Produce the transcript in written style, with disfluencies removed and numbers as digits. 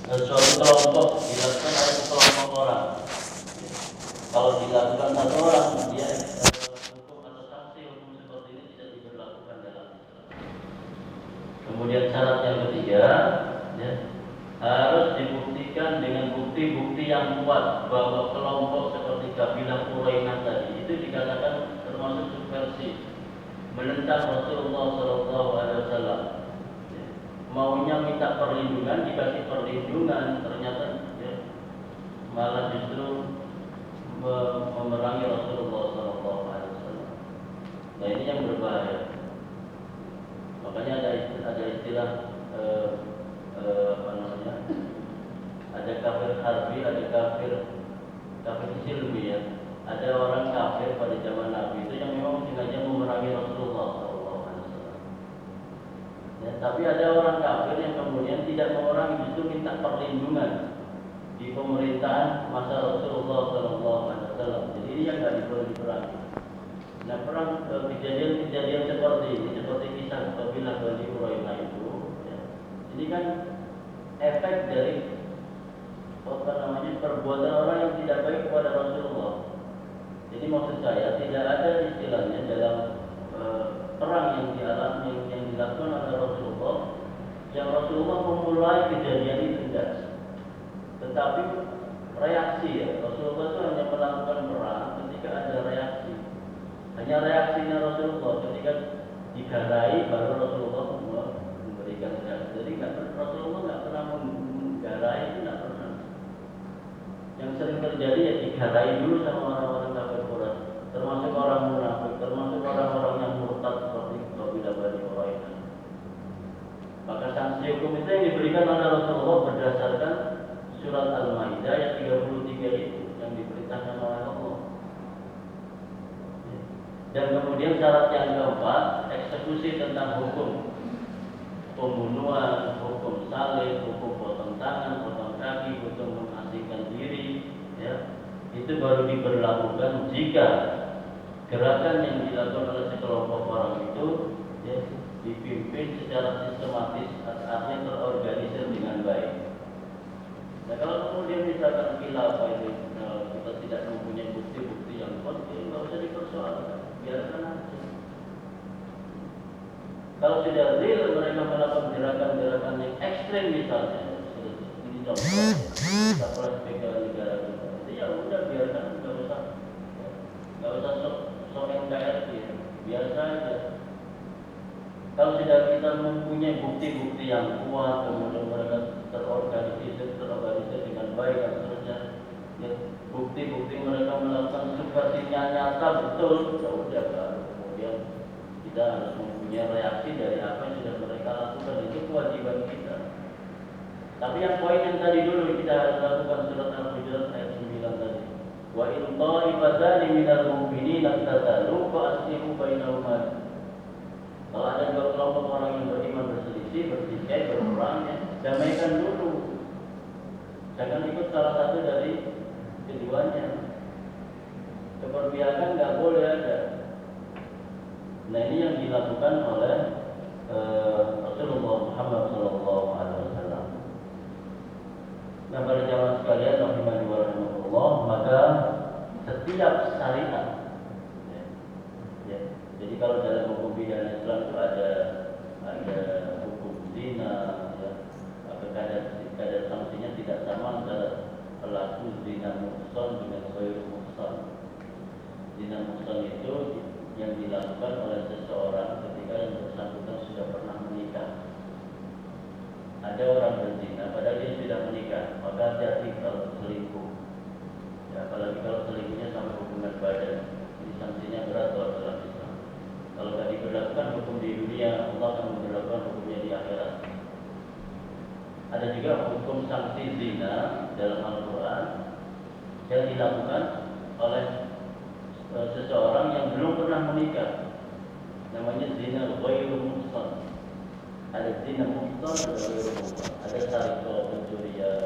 suatu kelompok dilakukan oleh sekelompok orang. Kalau dilakukan satu orang, dia hukum atau sanksi hukum seperti ini tidak diberlakukan dalam Islam. Kemudian syarat yang ketiga, ya, harus dibuktikan dengan bukti-bukti yang kuat bahwa kelompok seperti kabilah Qurainah tadi itu dikatakan termasuk subversif, menentang Rasulullah SAW. Maunya minta perlindungan, dikasih perlindungan, ternyata ya, malah justru memerangi Rasulullah SAW. Nah ini yang berbahaya. Makanya ada istilah apa namanya? Ada kafir harbi, ada kafir silmi ya. Ada orang kafir pada zaman Nabi itu yang memang sengaja memerangi Rasulullah SAW. Ya, tapi ada orang kafir yang kemudian tidak memerangi, justru minta perlindungan di pemerintahan masa Rasulullah SAW. Jadi ini yang nggak boleh diperangi. Nah kejadian-kejadian seperti ini, seperti kisah kabilah Bani Qurainah itu, ya, ini kan efek dari perbuatan orang yang tidak baik kepada Rasulullah. Jadi maksud saya tidak ada istilahnya dalam perang yang dilakukan oleh Rasulullah yang Rasulullah memulai kejadian itu tidak. Tetapi reaksi ya, Rasulullah itu hanya melakukan perang ketika ada reaksi. Hanya reaksinya Rasulullah ketika digarai baru Rasulullah memberikan reaksi. Jadi Rasulullah nggak pernah menggarai, itu nggak pernah. Yang sering terjadi ya digarai dulu sama orang-orang kafir Quraisy, termasuk orang munafik, termasuk orang-orang yang murtad seperti kabilah Bani Qurainah. Maka sanksi hukum itu yang diberikan oleh Rasulullah berdasarkan surat Al-Maidah ayat 33 itu yang diperintahkan oleh Allah. Dan kemudian syarat yang keempat, eksekusi tentang hukum pembunuhan, hukum salib, hukum potong tangan, potong kaki, hukum mengasingkan diri, ya, itu baru diberlakukan jika gerakan yang dilakukan oleh sekelompok orang itu ya, dipimpin secara sistematis, artinya terorganisir dengan baik. Nah kalau kemudian misalkan khilafah itu kita tidak mempunyai bukti-bukti yang kuat, ya nggak usah dipersoalkan, biarkan aja. Kalau sudah real mereka melakukan gerakan-gerakan yang ekstrem misalnya, ini contoh, kita flashback ke negara kita, ya udah biarkan, nggak usah sok NKRI, biasa aja. Kalau sudah kita mempunyai bukti-bukti yang kuat, kemudian mereka terorganisir dengan baik dan seterusnya, ya, bukti-bukti mereka melakukan subversinya nyata betul, ya udah baru kemudian kita harus mempunyai reaksi dari apa yang sudah mereka lakukan, itu kewajiban kita. Tapi yang poin yang tadi dulu kita harus lakukan surat Al-Hujurat ayat 9 tadi. Wa in ta'ifatani minal mu'minina iqtatalu fa aslihu bainahuma. Kalau ada dua kelompok orang yang beriman berselisih, bertikai, berperang, ya, damaikan dulu. Jangan ikut salah satu dari keduanya. Keperpihakan nggak boleh ada. Nah ini yang dilakukan oleh Rasulullah Muhammad SAW. Nah pada zaman sekalian, rahimani wa rahmatullah, maka setiap syariat, ya, jadi kalau dalam hukum pidana Islam itu ada hukum zina, ya, kadar sanksinya tidak sama antara pelaku zina muhsan dengan ghairu muhsan. Zina muhsan itu yang dilakukan oleh seseorang ketika yang bersangkutan sudah pernah menikah. Ada orang berzina padahal dia sudah menikah, maka hati-hati kalau selingkuh. Ya, apalagi kalau selingkuhnya sampai hubungan badan, ini sanksinya berat dalam Islam. Kalau tidak diberlakukan hukum di dunia, Allah akan memberlakukan hukumnya di akhirat. Ada juga hukum sanksi zina dalam Al-Quran yang dilakukan oleh seseorang yang belum pernah menikah. Namanya zina ghairu muhsan. Ada zina muhsan, ada ghairu muhsan. Ada sarikah, pencurian,